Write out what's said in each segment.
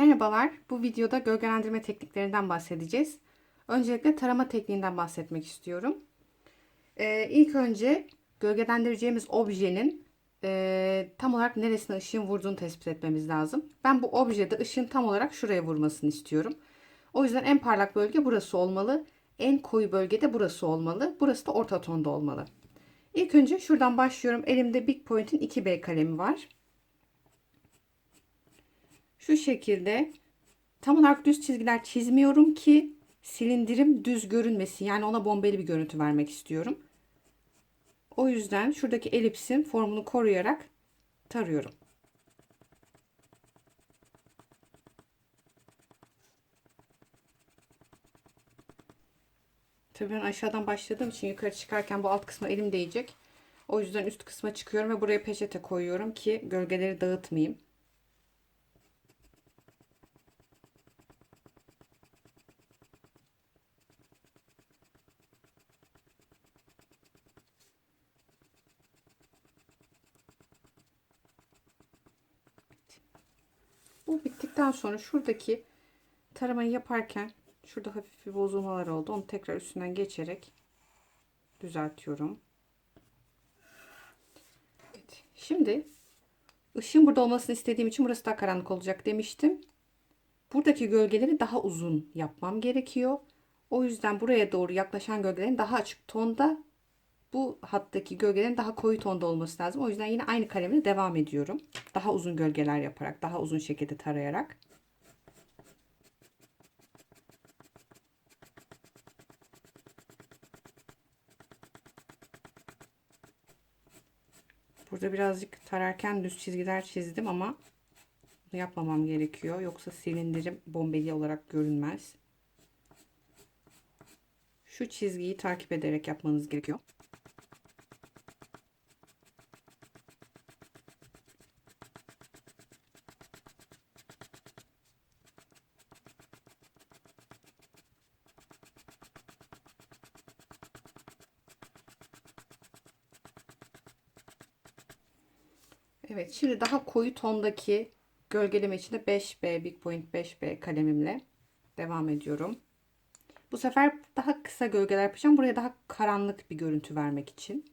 Merhabalar, bu videoda gölgelendirme tekniklerinden bahsedeceğiz. Öncelikle tarama tekniğinden bahsetmek istiyorum. İlk önce gölgelendireceğimiz objenin tam olarak neresine ışığın vurduğunu tespit etmemiz lazım. Ben bu objede ışığın tam olarak şuraya vurmasını istiyorum. O yüzden en parlak bölge burası olmalı. En koyu bölge de burası olmalı. Burası da orta tonda olmalı. İlk önce şuradan başlıyorum. Elimde Big Point'in 2B kalemi var. Şu şekilde tam olarak düz çizgiler çizmiyorum ki silindirim düz görünmesin. Yani ona bombeli bir görüntü vermek istiyorum. O yüzden şuradaki elipsin formunu koruyarak tarıyorum. Tabii ben aşağıdan başladığım için yukarı çıkarken bu alt kısma elim değecek. O yüzden üst kısma çıkıyorum ve buraya peçete koyuyorum ki gölgeleri dağıtmayayım. Bu bittikten sonra şuradaki taramayı yaparken şurada hafif bir bozulmalar oldu. Onu tekrar üstünden geçerek düzeltiyorum. Evet. Şimdi ışığın burada olmasını istediğim için burası daha karanlık olacak demiştim. Buradaki gölgeleri daha uzun yapmam gerekiyor. O yüzden buraya doğru yaklaşan gölgelerin daha açık tonda, bu hattaki gölgelerin daha koyu tonda olması lazım. O yüzden yine aynı kalemle devam ediyorum. Daha uzun gölgeler yaparak, daha uzun şekilde tarayarak. Burada birazcık tararken düz çizgiler çizdim ama bunu yapmamam gerekiyor. Yoksa silindirim bombeli olarak görünmez. Şu çizgiyi takip ederek yapmanız gerekiyor. Evet, şimdi daha koyu tondaki gölgeleme için de 5B Big Point 5B kalemimle devam ediyorum. Bu sefer daha kısa gölgeler yapacağım. Buraya daha karanlık bir görüntü vermek için.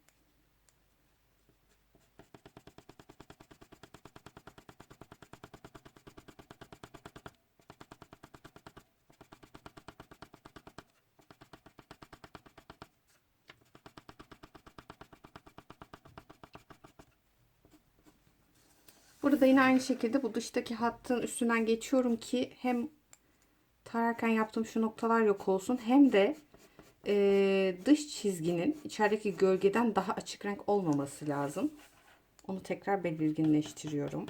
Burada yine aynı şekilde bu dıştaki hattın üstünden geçiyorum ki hem tararken yaptığım şu noktalar yok olsun, hem de dış çizginin içerideki gölgeden daha açık renk olmaması lazım. Onu tekrar belirginleştiriyorum.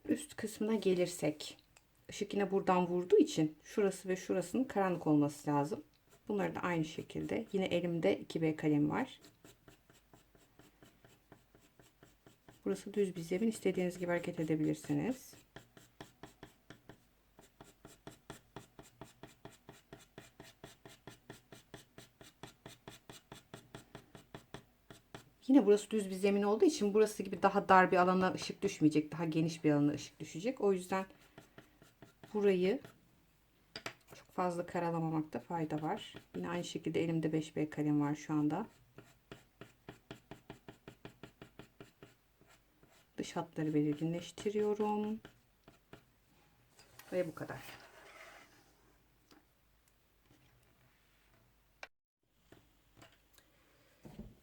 Üst kısmına gelirsek, ışık yine buradan vurduğu için şurası ve şurasının karanlık olması lazım. Bunları da aynı şekilde, yine elimde 2B kalem var. Burası düz bir zemin, istediğiniz gibi hareket edebilirsiniz. Yine burası düz bir zemin olduğu için burası gibi daha dar bir alana ışık düşmeyecek. Daha geniş bir alana ışık düşecek. O yüzden burayı çok fazla karalamamakta fayda var. Yine aynı şekilde elimde 5B kalem var şu anda. Dış hatları belirginleştiriyorum. Ve bu kadar.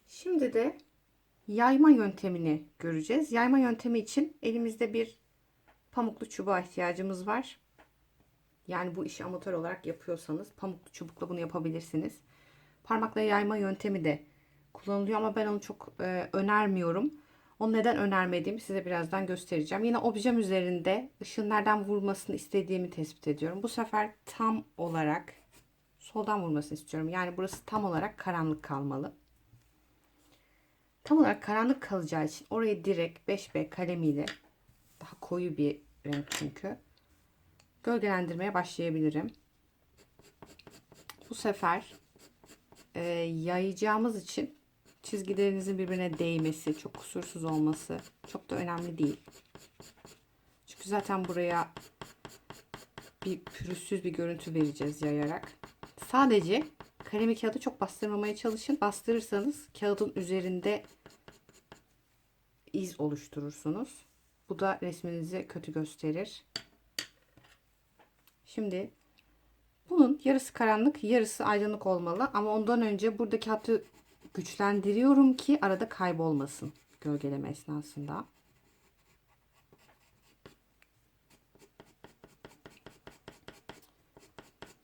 Şimdi de yayma yöntemini göreceğiz. Yayma yöntemi için elimizde bir pamuklu çubuğa ihtiyacımız var. Yani bu işi amatör olarak yapıyorsanız pamuklu çubukla bunu yapabilirsiniz. Parmakla yayma yöntemi de kullanılıyor ama ben onu çok önermiyorum. Onu neden önermediğimi size birazdan göstereceğim. Yine objem üzerinde ışığın nereden vurmasını istediğimi tespit ediyorum. Bu sefer tam olarak soldan vurmasını istiyorum. Yani burası tam olarak karanlık kalmalı. Tam olarak karanlık kalacağı için orayı direkt 5B kalemiyle, daha koyu bir renk çünkü, gölgelendirmeye başlayabilirim. Bu sefer yayacağımız için çizgilerinizin birbirine değmesi, çok kusursuz olması çok da önemli değil. Çünkü zaten buraya bir pürüzsüz bir görüntü vereceğiz yayarak. Sadece kalemi kağıdı çok bastırmamaya çalışın. Bastırırsanız kağıdın üzerinde iz oluşturursunuz. Bu da resminizi kötü gösterir. Şimdi bunun yarısı karanlık, yarısı aydınlık olmalı. Ama ondan önce buradaki hattı güçlendiriyorum ki arada kaybolmasın gölgeleme esnasında.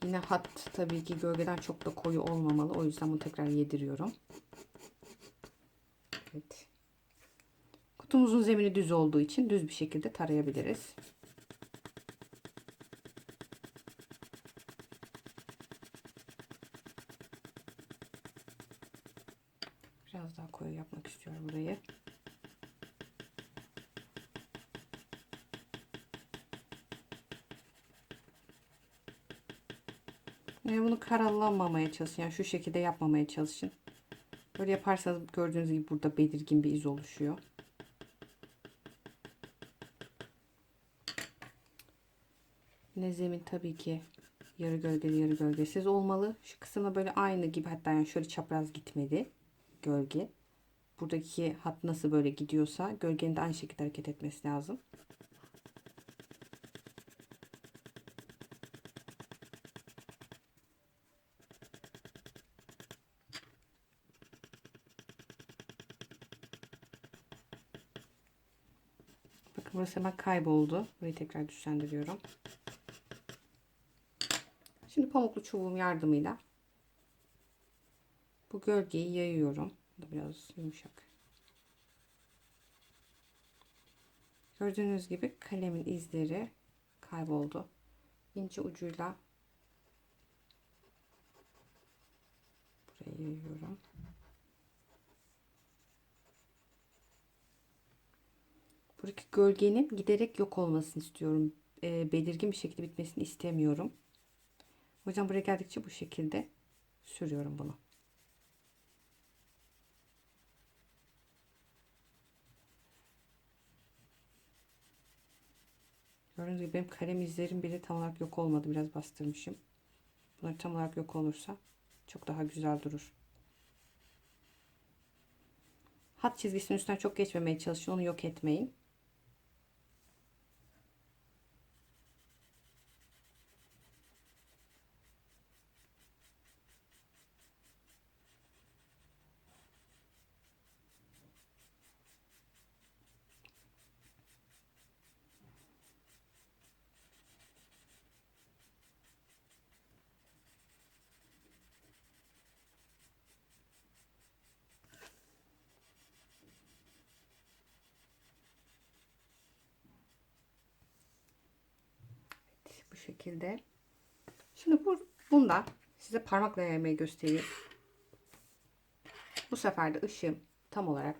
Yine hat tabii ki gölgeden çok da koyu olmamalı. O yüzden bunu tekrar yediriyorum. Evet. Kutumuzun zemini düz olduğu için düz bir şekilde tarayabiliriz. Biraz daha koyu yapmak istiyorum burayı. Bunu karalanmamaya çalışın. Yani şu şekilde yapmamaya çalışın. Böyle yaparsanız gördüğünüz gibi burada belirgin bir iz oluşuyor. Yine zemin tabii ki yarı gölgeli yarı gölgesiz olmalı. Şu kısımda böyle aynı gibi, hatta yani şöyle çapraz gitmedi gölge. Buradaki hat nasıl böyle gidiyorsa gölgenin de aynı şekilde hareket etmesi lazım. Bakın burası hemen kayboldu. Burayı tekrar düzenliyorum. Şimdi pamuklu çubuğum yardımıyla bu gölgeyi yayıyorum. Bu da biraz yumuşak. Gördüğünüz gibi kalemin izleri kayboldu. İnce ucuyla buraya yayıyorum. Buradaki gölgenin giderek yok olmasını istiyorum. Belirgin bir şekilde bitmesini istemiyorum. O yüzden buraya geldikçe bu şekilde sürüyorum bunu. Gördüğünüz gibi benim kalem izlerim bile tam olarak yok olmadı. Biraz bastırmışım. Bunlar tam olarak yok olursa çok daha güzel durur. Hat çizgisinin üstünden çok geçmemeye çalışın. Onu yok etmeyin. Bu şekilde. Şimdi bunda size parmakla yaymayı göstereyim. Bu sefer de ışığım tam olarak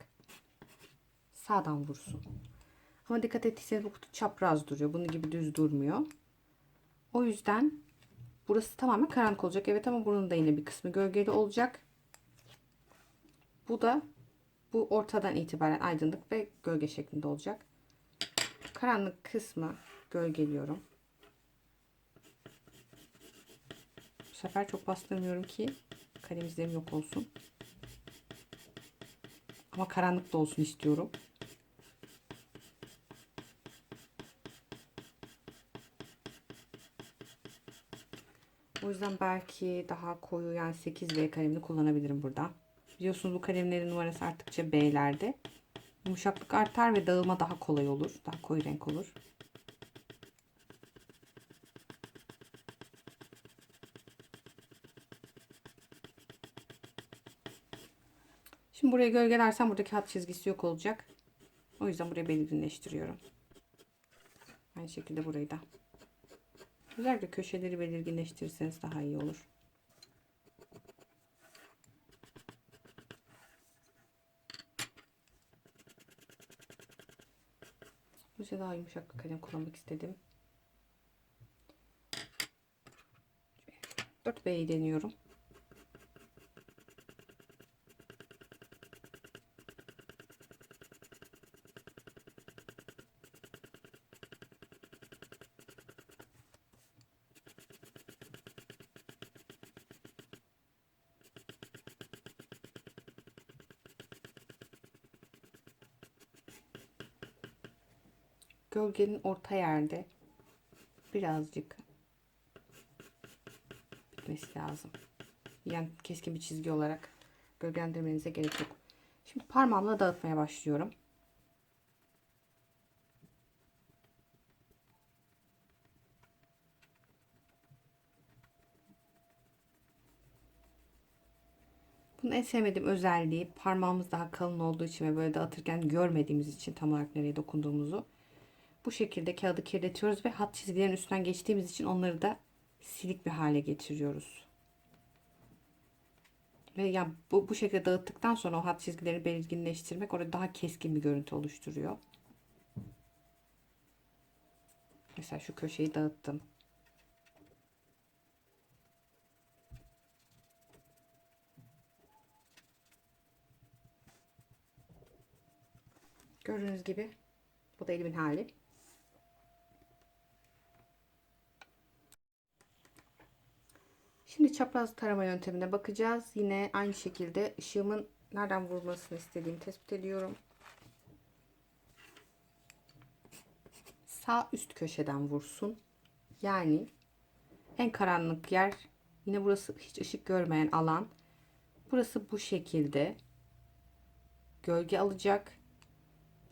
sağdan vursun. Ama dikkat ettiyseniz bu kutu çapraz duruyor. Bunun gibi düz durmuyor. O yüzden burası tamamen karanlık olacak. Evet, ama bunun da yine bir kısmı gölgeli olacak. Bu da bu ortadan itibaren aydınlık ve gölge şeklinde olacak. Karanlık kısmı gölgeliyorum. Bu sefer çok bastırmıyorum ki kalem izlerim yok olsun. Ama karanlık da olsun istiyorum. O yüzden belki daha koyu, yani 8B kalemini kullanabilirim burada. Biliyorsunuz bu kalemlerin numarası arttıkça B'lerde. Yumuşaklık artar ve dağılma daha kolay olur. Daha koyu renk olur. Şimdi buraya gölgelersem buradaki hat çizgisi yok olacak. O yüzden buraya belirginleştiriyorum. Aynı şekilde burayı da. Özellikle köşeleri belirginleştirirseniz daha iyi olur. Bu sefer daha yumuşak bir kalem kullanmak istedim. 4B'yi deniyorum. gölgenin orta yerde birazcık bitmesi lazım. Yani keskin bir çizgi olarak gölgelendirmenize gerek yok. Şimdi parmağımla dağıtmaya başlıyorum. Bunun en sevmediğim özelliği, parmağımız daha kalın olduğu için ve böyle dağıtırken görmediğimiz için tam olarak nereye dokunduğumuzu. Bu şekilde kağıdı kirletiyoruz ve hat çizgilerin üstünden geçtiğimiz için onları da silik bir hale getiriyoruz. Ve ya bu şekilde dağıttıktan sonra o hat çizgileri belirginleştirmek orada daha keskin bir görüntü oluşturuyor. Mesela şu köşeyi dağıttım. Gördüğünüz gibi bu da elimin hali. Şimdi çapraz tarama yöntemine bakacağız. Yine aynı şekilde ışığımın nereden vurmasını istediğimi tespit ediyorum. Sağ üst köşeden vursun. Yani en karanlık yer, yine burası hiç ışık görmeyen alan. Burası bu şekilde gölge alacak.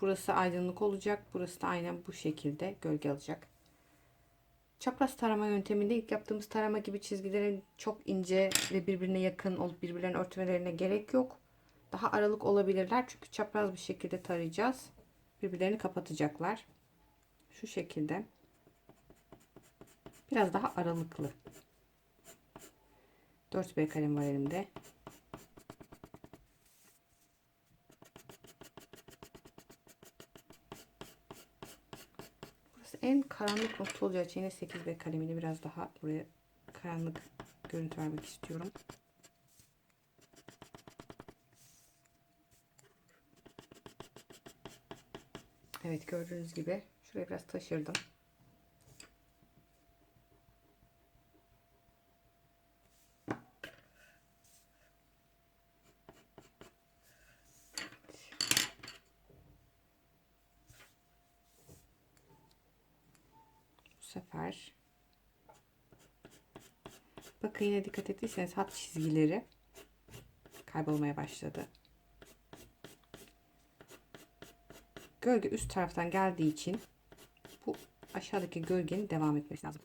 Burası aydınlık olacak. Burası da aynen bu şekilde gölge alacak. Çapraz tarama yönteminde ilk yaptığımız tarama gibi çizgilerin çok ince ve birbirine yakın olup birbirlerini örtmelerine gerek yok. Daha aralık olabilirler çünkü çapraz bir şekilde tarayacağız. Birbirlerini kapatacaklar. Şu şekilde. Biraz daha aralıklı. 4B kalem var elimde. Burası en karanlık nokta olacağı için yine 8B kalemini biraz daha buraya karanlık görüntü vermek istiyorum. Evet, gördüğünüz gibi şuraya biraz taşırdım. Bu sefer bakın, yine dikkat ettiyseniz hat çizgileri kaybolmaya başladı. Gölge üst taraftan geldiği için bu aşağıdaki gölgenin devam etmesi lazım.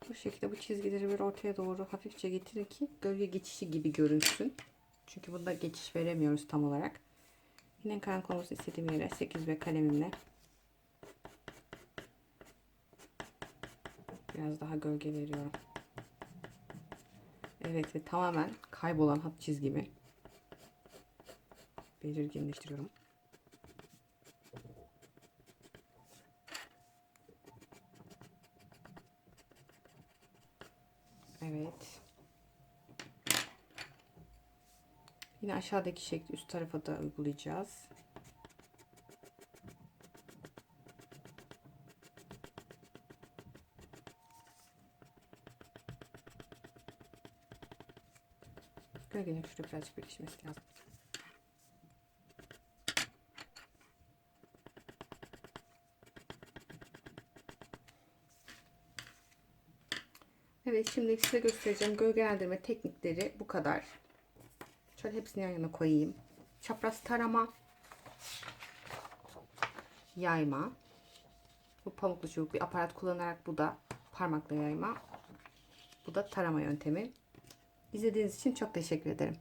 Bu şekilde bu çizgileri bir ortaya doğru hafifçe getirin ki gölge geçişi gibi görünsün. Çünkü bunda geçiş veremiyoruz tam olarak. Yine karanlık olmasını istediğim yere 8B kalemimle biraz daha gölge veriyorum. Evet, ve tamamen kaybolan hat çizgimi belirginleştiriyorum. Evet. Yine aşağıdaki şekli üst tarafa da uygulayacağız. Gölgenin şurada birazcık birleşmesi lazım. Evet, şimdi size göstereceğim gölgelendirme teknikleri bu kadar. Şöyle hepsini yan yana koyayım. Çapraz tarama, yayma. Bu pamuklu çubuk bir aparat kullanarak, bu da parmakla yayma. Bu da tarama yöntemi. İzlediğiniz için çok teşekkür ederim.